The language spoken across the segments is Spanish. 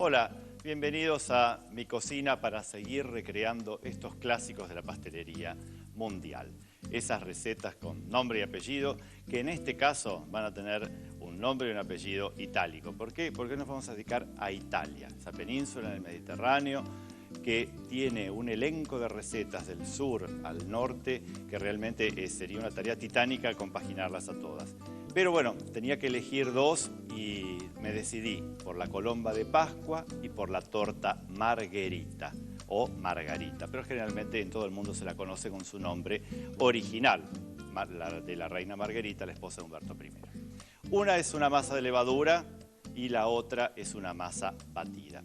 Hola, bienvenidos a mi cocina para seguir recreando estos clásicos de la pastelería mundial. Esas recetas con nombre y apellido que en este caso van a tener un nombre y un apellido itálico. ¿Por qué? Porque nos vamos a dedicar a Italia, esa península en el Mediterráneo que tiene un elenco de recetas del sur al norte que realmente sería una tarea titánica compaginarlas a todas. Pero bueno, tenía que elegir dos y me decidí por la colomba de Pascua y por la torta margherita o margarita, pero generalmente en todo el mundo se la conoce con su nombre original, de la reina Margherita, la esposa de Humberto I. Una es una masa de levadura y la otra es una masa batida.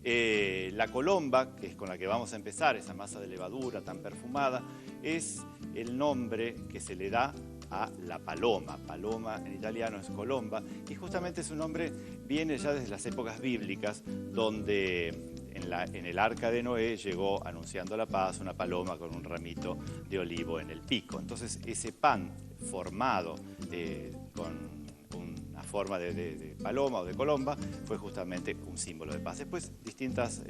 La colomba, que es con la que vamos a empezar, esa masa de levadura tan perfumada, es el nombre que se le da a la paloma. Paloma en italiano es colomba y justamente su nombre viene ya desde las épocas bíblicas, donde en el arca de Noé llegó anunciando la paz una paloma con un ramito de olivo en el pico. Entonces ese pan formado con una forma de paloma o de colomba fue justamente un símbolo de paz. Después distintas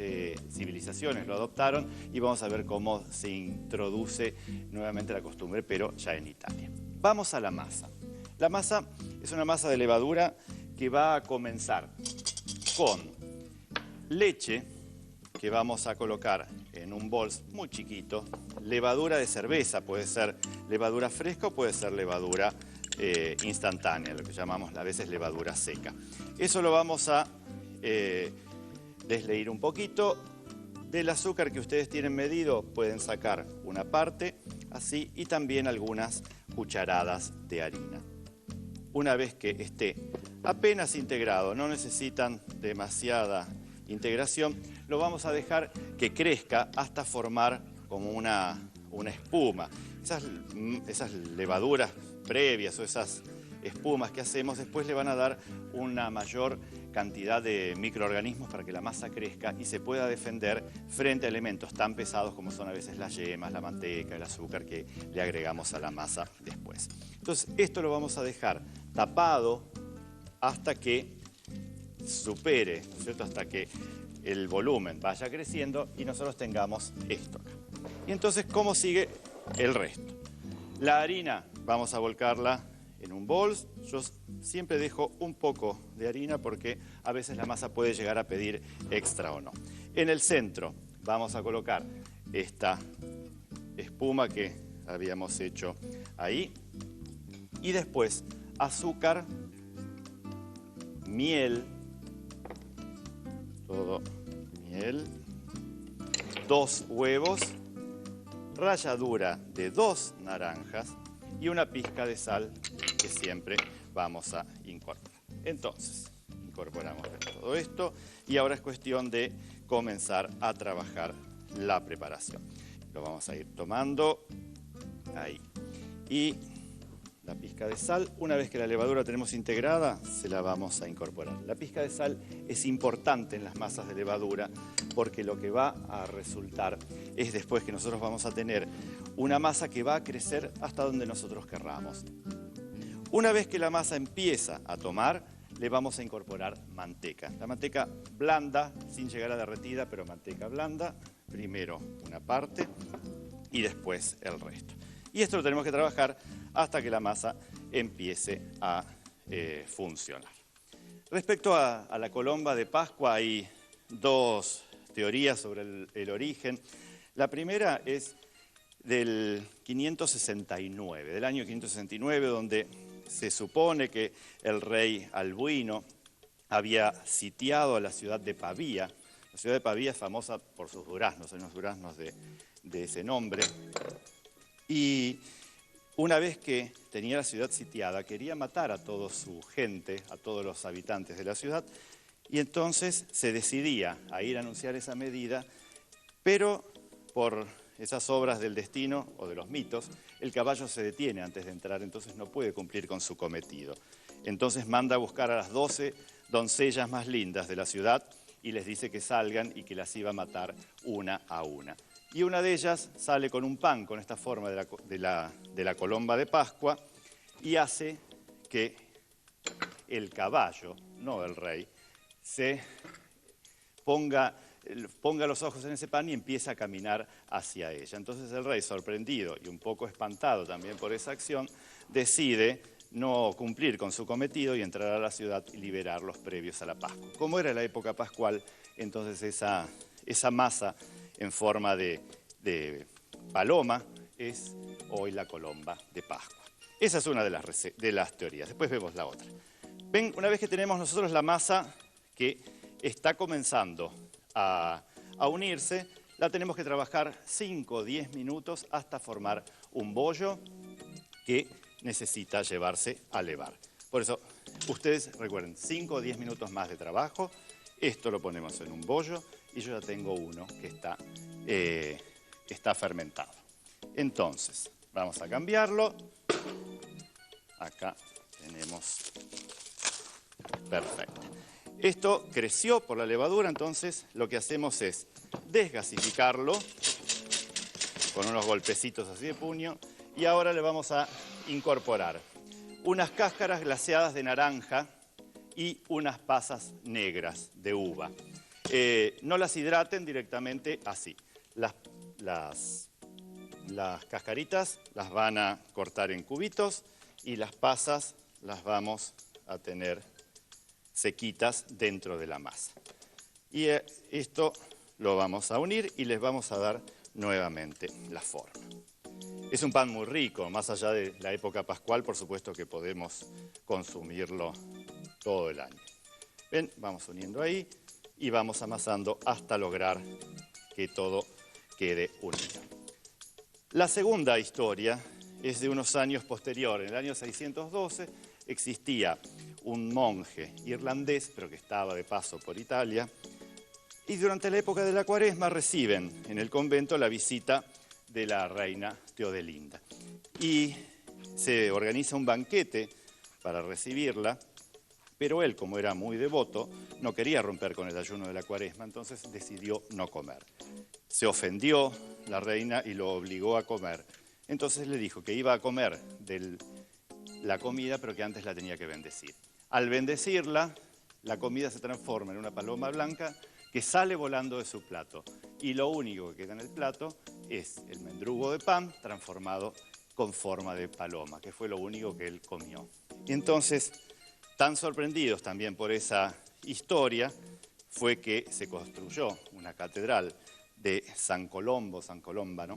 civilizaciones lo adoptaron y vamos a ver cómo se introduce nuevamente la costumbre, pero ya en Italia. Vamos a la masa. La masa es una masa de levadura que va a comenzar con leche, que vamos a colocar en un bol muy chiquito, levadura de cerveza, puede ser levadura fresca o puede ser levadura instantánea, lo que llamamos a veces levadura seca. Eso lo vamos a desleír un poquito. Del azúcar que ustedes tienen medido pueden sacar una parte, así, y también algunas cucharadas de harina. Una vez que esté apenas integrado, no necesitan demasiada integración, lo vamos a dejar que crezca hasta formar como una espuma. Esas levaduras previas o esas espumas que hacemos después le van a dar una mayor cantidad de microorganismos para que la masa crezca y se pueda defender frente a elementos tan pesados como son a veces las yemas, la manteca, el azúcar que le agregamos a la masa después. Entonces esto lo vamos a dejar tapado hasta que supere, ¿no es cierto?, hasta que el volumen vaya creciendo y nosotros tengamos esto acá. Y entonces, ¿cómo sigue el resto? La harina vamos a volcarla en un bol. Yo siempre dejo un poco de harina porque a veces la masa puede llegar a pedir extra o no. En el centro vamos a colocar esta espuma que habíamos hecho ahí. Y después azúcar, miel, todo miel, 2 huevos, ralladura de 2 naranjas y una pizca de sal que siempre vamos a incorporar. Entonces, incorporamos todo esto y ahora es cuestión de comenzar a trabajar la preparación. Lo vamos a ir tomando ahí. Y la pizca de sal, una vez que la levadura tenemos integrada, se la vamos a incorporar. La pizca de sal es importante en las masas de levadura porque lo que va a resultar es después que nosotros vamos a tener una masa que va a crecer hasta donde nosotros querramos. Una vez que la masa empieza a tomar, le vamos a incorporar manteca. La manteca blanda, sin llegar a derretida, pero manteca blanda. Primero una parte y después el resto. Y esto lo tenemos que trabajar hasta que la masa empiece a funcionar. Respecto a la colomba de Pascua, hay 2 teorías sobre el origen. La primera es del 569, del año 569, donde se supone que el rey Albuino había sitiado a la ciudad de Pavía. La ciudad de Pavía es famosa por sus duraznos, hay unos duraznos de ese nombre. Y una vez que tenía la ciudad sitiada, quería matar a toda su gente, a todos los habitantes de la ciudad, y entonces se decidía a ir a anunciar esa medida, pero por esas obras del destino o de los mitos, el caballo se detiene antes de entrar, entonces no puede cumplir con su cometido. Entonces manda a buscar a las 12 doncellas más lindas de la ciudad y les dice que salgan y que las iba a matar una a una. Y una de ellas sale con un pan con esta forma de la colomba de Pascua y hace que el caballo, no el rey, se ponga los ojos en ese pan y empieza a caminar hacia ella. Entonces el rey, sorprendido y un poco espantado también por esa acción, decide no cumplir con su cometido y entrar a la ciudad y liberar los previos a la Pascua. Como era la época pascual, entonces esa masa en forma de paloma es hoy la colomba de Pascua. Esa es una de las teorías. Después vemos la otra. Ven, una vez que tenemos nosotros la masa que está comenzando a unirse, la tenemos que trabajar 5 o 10 minutos hasta formar un bollo que necesita llevarse a levar. Por eso, ustedes recuerden, 5 o 10 minutos más de trabajo, esto lo ponemos en un bollo y yo ya tengo uno que está fermentado. Entonces, vamos a cambiarlo. Acá tenemos. Perfecto. Esto creció por la levadura, entonces lo que hacemos es desgasificarlo con unos golpecitos así de puño y ahora le vamos a incorporar unas cáscaras glaseadas de naranja y unas pasas negras de uva. No las hidraten directamente así. Las cascaritas las van a cortar en cubitos y las pasas las vamos a tener sequitas dentro de la masa. Y esto lo vamos a unir y les vamos a dar nuevamente la forma. Es un pan muy rico, más allá de la época pascual, por supuesto que podemos consumirlo todo el año. Ven, vamos uniendo ahí y vamos amasando hasta lograr que todo quede unido. La segunda historia es de unos años posteriores. En el año 612 existía un monje irlandés, pero que estaba de paso por Italia, y durante la época de la Cuaresma reciben en el convento la visita de la reina Teodelinda. Y se organiza un banquete para recibirla, pero él, como era muy devoto, no quería romper con el ayuno de la Cuaresma, entonces decidió no comer. Se ofendió la reina y lo obligó a comer. Entonces le dijo que iba a comer la comida, pero que antes la tenía que bendecir. Al bendecirla, la comida se transforma en una paloma blanca que sale volando de su plato. Y lo único que queda en el plato es el mendrugo de pan transformado con forma de paloma, que fue lo único que él comió. Y entonces, tan sorprendidos también por esa historia, fue que se construyó una catedral de San Colómbano,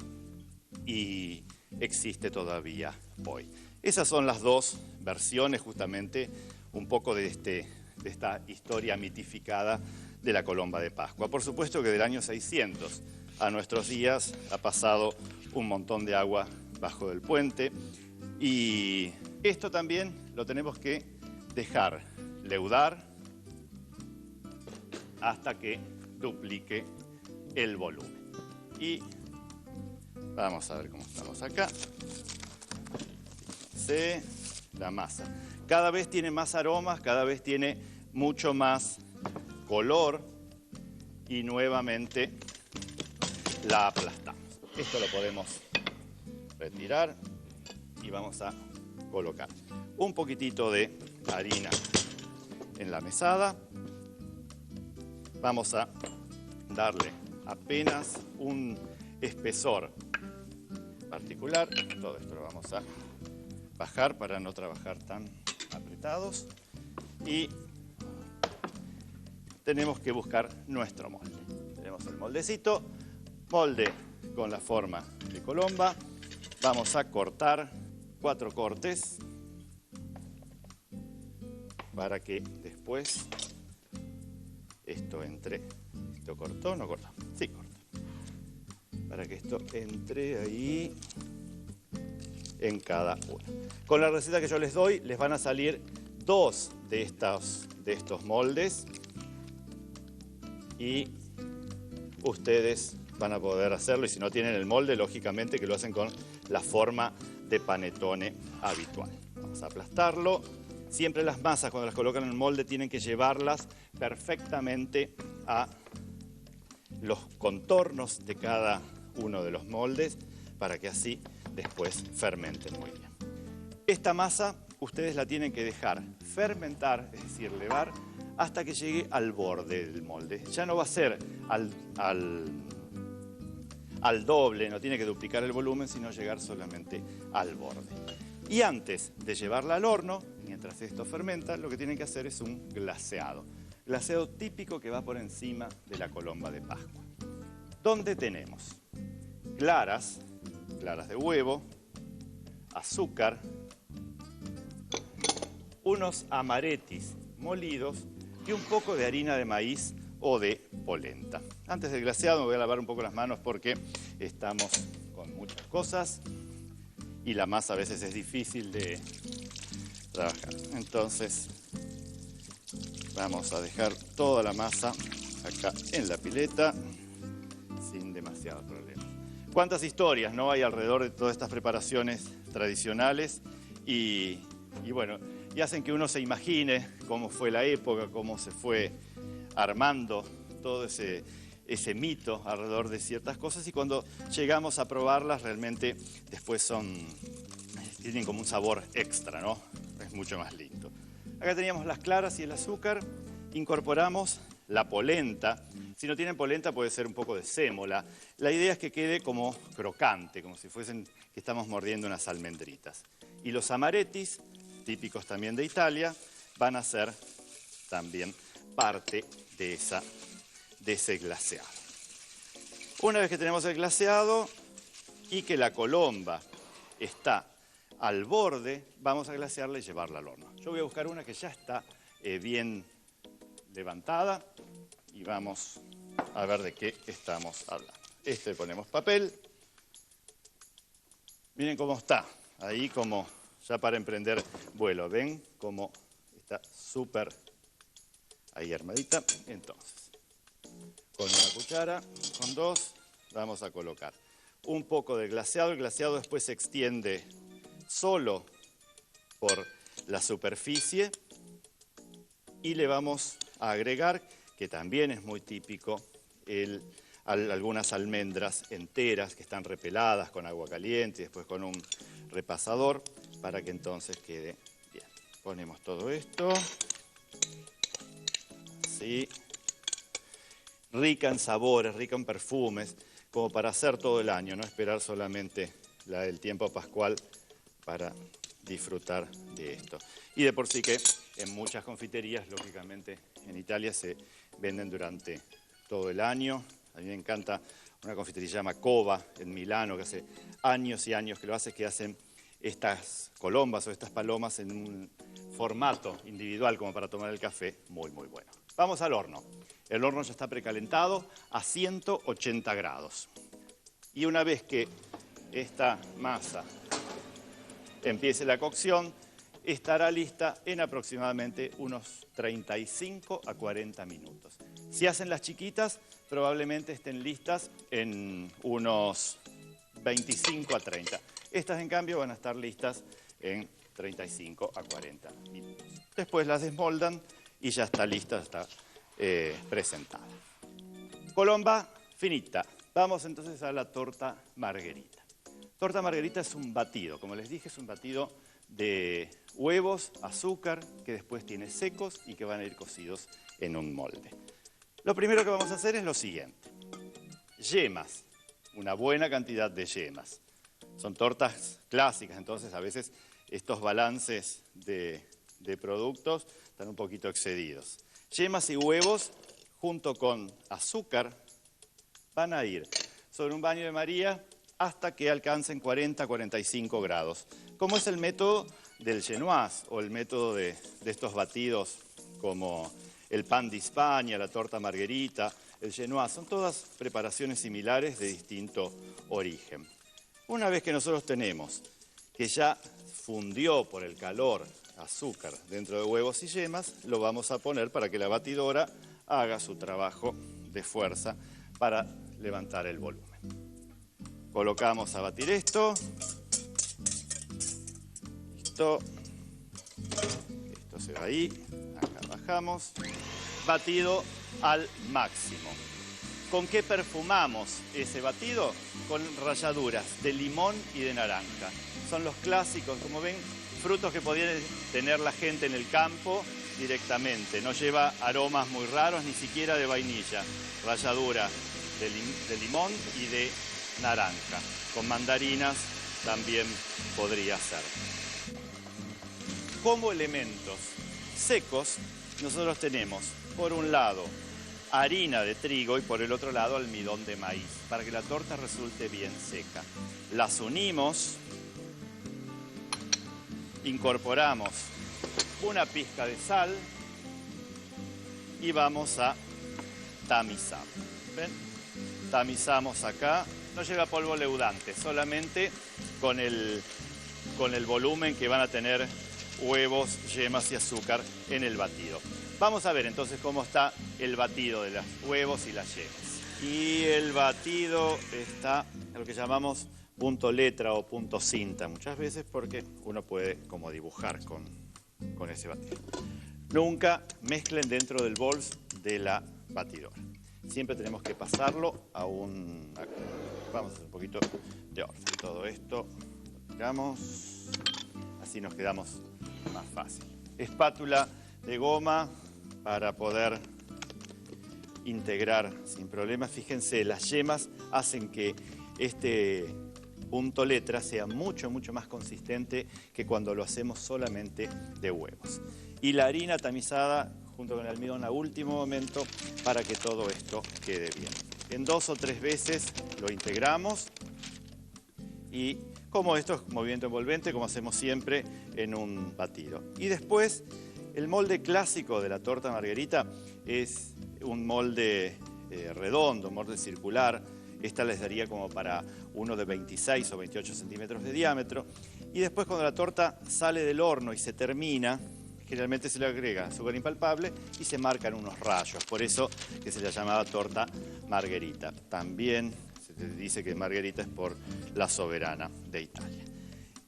y existe todavía hoy. Esas son las dos versiones justamente un poco de esta historia mitificada de la colomba de Pascua. Por supuesto que del año 600 a nuestros días ha pasado un montón de agua bajo del puente y esto también lo tenemos que dejar leudar hasta que duplique el volumen. Y vamos a ver cómo estamos acá. Fíjense, la masa. Cada vez tiene más aromas, cada vez tiene mucho más color y nuevamente la aplastamos. Esto lo podemos retirar y vamos a colocar un poquitito de harina en la mesada. Vamos a darle apenas un espesor particular. Todo esto lo vamos a bajar para no trabajar tan apretados. Y tenemos que buscar nuestro molde. Tenemos el moldecito, molde con la forma de colomba. Vamos a cortar 4 cortes para que después esto entre. ¿Esto cortó? ¿No cortó? Sí, cortó. Para que esto entre ahí en cada uno. Con la receta que yo les doy, les van a salir 2 de estos moldes y ustedes van a poder hacerlo. Y si no tienen el molde, lógicamente que lo hacen con la forma de panetone habitual. Vamos a aplastarlo. Siempre las masas, cuando las colocan en el molde, tienen que llevarlas perfectamente a los contornos de cada uno de los moldes para que así después fermenten muy bien. Esta masa ustedes la tienen que dejar fermentar, es decir, levar, hasta que llegue al borde del molde. Ya no va a ser al doble, no tiene que duplicar el volumen, sino llegar solamente al borde. Y antes de llevarla al horno, mientras esto fermenta, lo que tienen que hacer es un glaseado. Glaseado típico que va por encima de la colomba de Pascua. Donde tenemos claras de huevo, azúcar, unos amaretis molidos y un poco de harina de maíz o de polenta. Antes del glaseado me voy a lavar un poco las manos porque estamos con muchas cosas y la masa a veces es difícil de trabajar. Entonces vamos a dejar toda la masa acá en la pileta sin demasiados problemas. ¿Cuántas historias no hay alrededor de todas estas preparaciones tradicionales? Y bueno, y hacen que uno se imagine cómo fue la época, cómo se fue armando todo ese mito alrededor de ciertas cosas, y cuando llegamos a probarlas realmente después tienen como un sabor extra, ¿no? Es mucho más lindo. Acá teníamos las claras y el azúcar, incorporamos la polenta. Si no tienen polenta puede ser un poco de sémola. La idea es que quede como crocante, como si fuesen que estamos mordiendo unas almendritas. Y los amaretis, típicos también de Italia, van a ser también parte de ese glaseado. Una vez que tenemos el glaseado y que la colomba está al borde, vamos a glasearla y llevarla al horno. Yo voy a buscar una que ya está bien levantada y vamos a ver de qué estamos hablando. Le ponemos papel. Miren cómo está, ahí como ya para emprender vuelo. ¿Ven cómo está súper ahí armadita? Entonces, con una cuchara, con dos, vamos a colocar un poco de glaseado. El glaseado después se extiende solo por la superficie y le vamos a agregar, que también es muy típico, algunas almendras enteras que están repeladas con agua caliente y después con un repasador para que entonces quede bien. Ponemos todo esto, así, rica en sabores, rica en perfumes, como para hacer todo el año, no esperar solamente el tiempo pascual para disfrutar de esto. Y de por sí que en muchas confiterías, lógicamente en Italia, se venden durante todo el año. A mí me encanta una confitería que se llama Cova en Milano, que hace años y años que lo hace, que hacen estas colombas o estas palomas en un formato individual como para tomar el café, muy muy bueno. Vamos al horno. El horno ya está precalentado a 180 grados. Y una vez que esta masa empiece la cocción, estará lista en aproximadamente unos 35 a 40 minutos. Si hacen las chiquitas, probablemente estén listas en unos 25 a 30. Estas, en cambio, van a estar listas en 35 a 40 minutos. Después las desmoldan y ya está lista, está presentada. Colomba finita. Vamos entonces a la torta margherita. Torta margherita es un batido, como les dije, es un batido de huevos, azúcar, que después tiene secos y que van a ir cocidos en un molde. Lo primero que vamos a hacer es lo siguiente. Yemas, una buena cantidad de yemas. Son tortas clásicas, entonces a veces estos balances de productos están un poquito excedidos. Yemas y huevos junto con azúcar van a ir sobre un baño de María hasta que alcancen 40-45 grados. Como es el método del genoise o el método de estos batidos como el pan de España, la torta margherita, el genoise, son todas preparaciones similares de distinto origen. Una vez que nosotros tenemos que ya fundió por el calor azúcar dentro de huevos y yemas, lo vamos a poner para que la batidora haga su trabajo de fuerza para levantar el volumen. Colocamos a batir esto. Listo. Esto se va ahí. Acá bajamos. Batido al máximo. ¿Con qué perfumamos ese batido? Con ralladuras de limón y de naranja. Son los clásicos, como ven, frutos que podía tener la gente en el campo directamente, no lleva aromas muy raros, ni siquiera de vainilla. Ralladura de limón y de naranja. Con mandarinas también podría ser. Como elementos secos, nosotros tenemos, por un lado, harina de trigo y por el otro lado, almidón de maíz, para que la torta resulte bien seca. Las unimos, incorporamos una pizca de sal y vamos a tamizar. ¿Ven? Tamizamos acá, no lleva polvo leudante, solamente con el volumen que van a tener huevos, yemas y azúcar en el batido. Vamos a ver entonces cómo está el batido de los huevos y las yemas. Y el batido está en lo que llamamos punto letra o punto cinta, muchas veces porque uno puede como dibujar con ese batido. Nunca mezclen dentro del bols de la batidora. Siempre tenemos que pasarlo a un... Vamos a hacer un poquito de orden. Todo esto lo tiramos, así nos quedamos más fácil. Espátula de goma para poder integrar sin problemas. Fíjense, las yemas hacen que este punto letra sea mucho más consistente que cuando lo hacemos solamente de huevos. Y la harina tamizada junto con el almidón a último momento para que todo esto quede bien. En 2 o 3 veces lo integramos y como esto es movimiento envolvente, como hacemos siempre en un batido. Y después, el molde clásico de la torta margarita es un molde redondo, un molde circular. Esta les daría como para uno de 26 o 28 centímetros de diámetro. Y después cuando la torta sale del horno y se termina, generalmente se le agrega azúcar impalpable y se marcan unos rayos. Por eso que se le llamaba torta margherita. También se dice que margherita es por la soberana de Italia.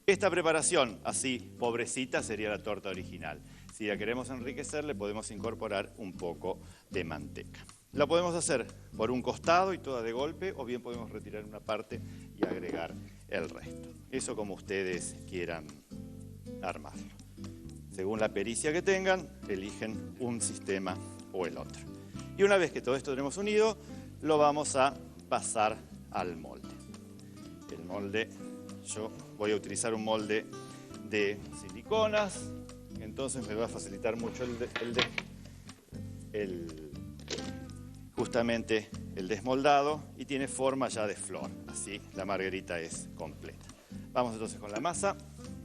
Esta preparación, así pobrecita, sería la torta original. Si la queremos enriquecer, le podemos incorporar un poco de manteca. La podemos hacer por un costado y toda de golpe, o bien podemos retirar una parte y agregar el resto. Eso como ustedes quieran armarlo. Según la pericia que tengan, eligen un sistema o el otro. Y una vez que todo esto tenemos unido, lo vamos a pasar al molde. El molde, yo voy a utilizar un molde de siliconas, entonces me va a facilitar mucho justamente el desmoldado y tiene forma ya de flor, así la margarita es completa. Vamos entonces con la masa,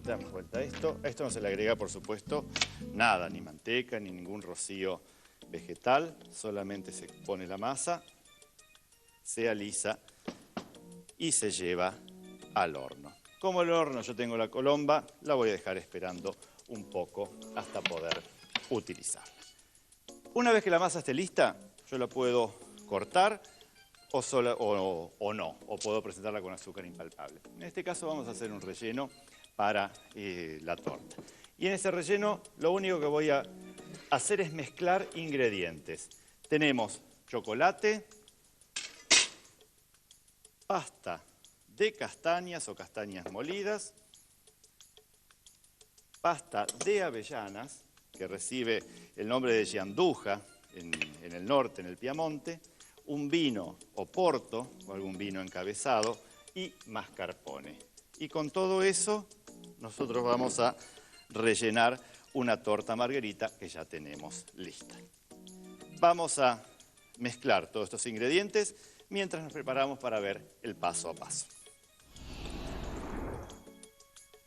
damos vuelta a esto. A esto no se le agrega, por supuesto, nada, ni manteca, ni ningún rocío vegetal, solamente se pone la masa, se alisa y se lleva al horno. Como el horno yo tengo la colomba, la voy a dejar esperando un poco hasta poder utilizarla. Una vez que la masa esté lista, yo la puedo cortar o no, o puedo presentarla con azúcar impalpable. En este caso vamos a hacer un relleno para la torta. Y en ese relleno lo único que voy a hacer es mezclar ingredientes. Tenemos chocolate, pasta de castañas o castañas molidas, pasta de avellanas, que recibe el nombre de gianduja en el norte, en el Piamonte, un vino Oporto o algún vino encabezado y mascarpone. Y con todo eso nosotros vamos a rellenar una torta margherita que ya tenemos lista. Vamos a mezclar todos estos ingredientes mientras nos preparamos para ver el paso a paso.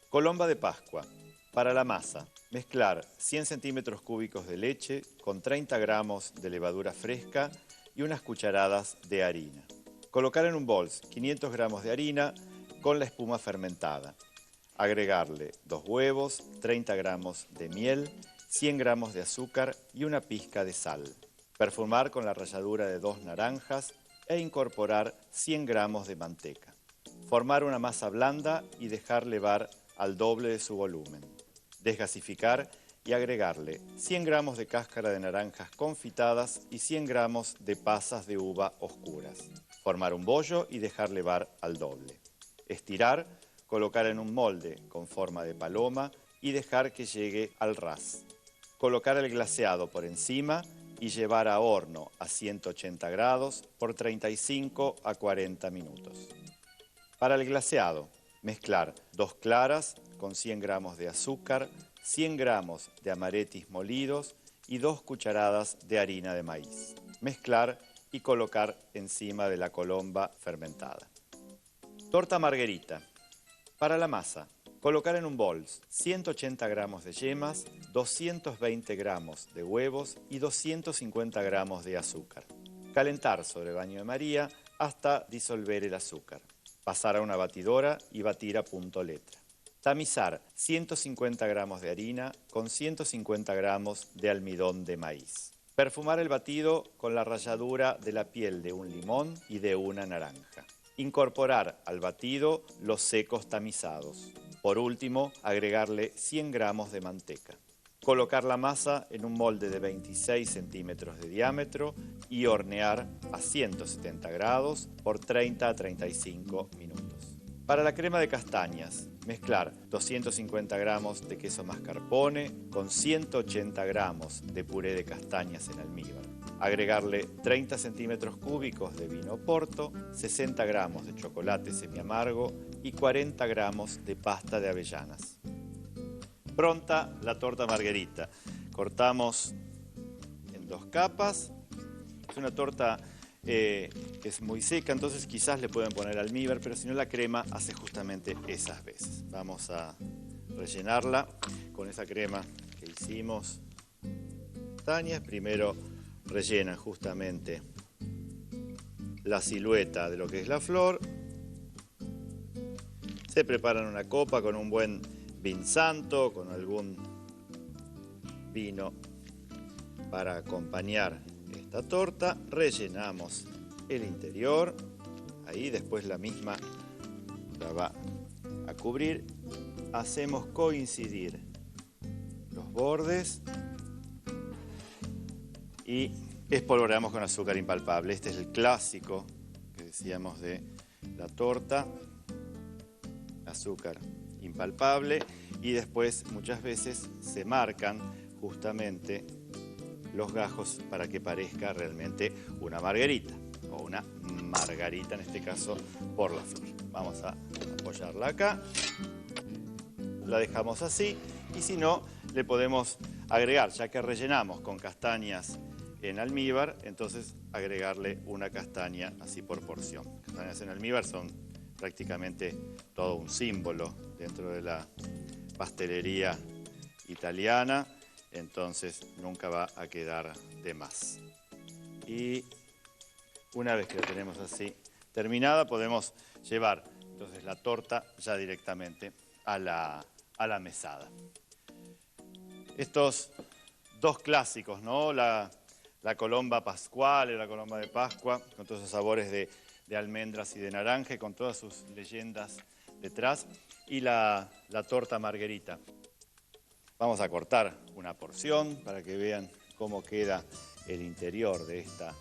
Colomba de Pascua. Para la masa, mezclar 100 centímetros cúbicos de leche con 30 gramos de levadura fresca y unas cucharadas de harina. Colocar en un bol 500 gramos de harina con la espuma fermentada. Agregarle 2 huevos, 30 gramos de miel, 100 gramos de azúcar y una pizca de sal. Perfumar con la ralladura de 2 naranjas e incorporar 100 gramos de manteca. Formar una masa blanda y dejar levar al doble de su volumen. Desgasificar y agregarle 100 gramos de cáscara de naranjas confitadas y 100 gramos de pasas de uva oscuras. Formar un bollo y dejar levar al doble. Estirar, colocar en un molde con forma de paloma y dejar que llegue al ras. colocar el glaseado por encima y llevar a horno a 180 grados por 35 a 40 minutos. Para el glaseado, mezclar 2 claras con 100 gramos de azúcar, 100 gramos de amaretis molidos y 2 cucharadas de harina de maíz. Mezclar y colocar encima de la colomba fermentada. Torta margherita. Para la masa, colocar en un bol 180 gramos de yemas, 220 gramos de huevos y 250 gramos de azúcar. Calentar sobre baño de María hasta disolver el azúcar. Pasar a una batidora y batir a punto letra. Tamizar 150 gramos de harina con 150 gramos de almidón de maíz. Perfumar el batido con la ralladura de la piel de un limón y de una naranja. Incorporar al batido los secos tamizados. Por último, agregarle 100 gramos de manteca. Colocar la masa en un molde de 26 centímetros de diámetro y hornear a 170 grados por 30 a 35 minutos. Para la crema de castañas, mezclar 250 gramos de queso mascarpone con 180 gramos de puré de castañas en almíbar. Agregarle 30 centímetros cúbicos de vino porto, 60 gramos de chocolate semiamargo y 40 gramos de pasta de avellanas. Pronta la torta margherita. Cortamos en 2 capas. Es una torta que es muy seca, entonces quizás le pueden poner almíbar, pero si no la crema hace justamente esas veces. Vamos a rellenarla con esa crema que hicimos. Castañas. Primero rellenan justamente la silueta de lo que es la flor. Se preparan una copa con un buen vinsanto, con algún vino para acompañar esta torta. Rellenamos el interior, ahí después la misma la va a cubrir. Hacemos coincidir los bordes y espolvoreamos con azúcar impalpable. Este es el clásico que decíamos de la torta, azúcar impalpable, y después muchas veces se marcan justamente los gajos para que parezca realmente una margarita o una margarita, en este caso por la flor. Vamos a apoyarla acá, la dejamos así, y si no le podemos agregar, ya que rellenamos con castañas en almíbar, entonces agregarle una castaña así por porción. Castañas en almíbar son prácticamente todo un símbolo dentro de la pastelería italiana, entonces nunca va a quedar de más. Y una vez que la tenemos así terminada, podemos llevar entonces la torta ya directamente a la mesada. Estos 2 clásicos, ¿no? La colomba pascual, la colomba de Pascua, con todos esos sabores de almendras y de naranja, y con todas sus leyendas detrás, y la torta margherita. Vamos a cortar una porción para que vean cómo queda el interior de esta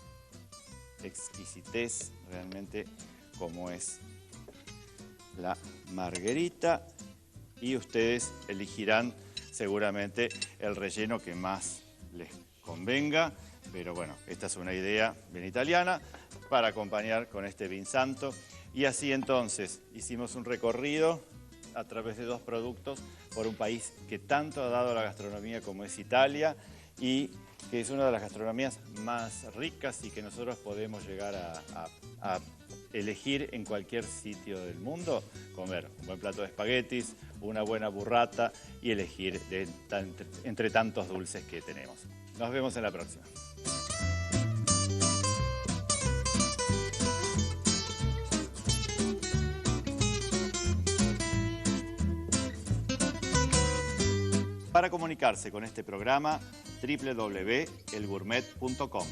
exquisitez, realmente como es la margherita, y ustedes elegirán seguramente el relleno que más les convenga, pero bueno, esta es una idea bien italiana para acompañar con este vinsanto. Y así entonces hicimos un recorrido a través de 2 productos por un país que tanto ha dado a la gastronomía como es Italia, y que es una de las gastronomías más ricas y que nosotros podemos llegar a elegir en cualquier sitio del mundo, comer un buen plato de espaguetis, una buena burrata y elegir entre tantos dulces que tenemos. Nos vemos en la próxima. Para comunicarse con este programa, www.elgourmet.com.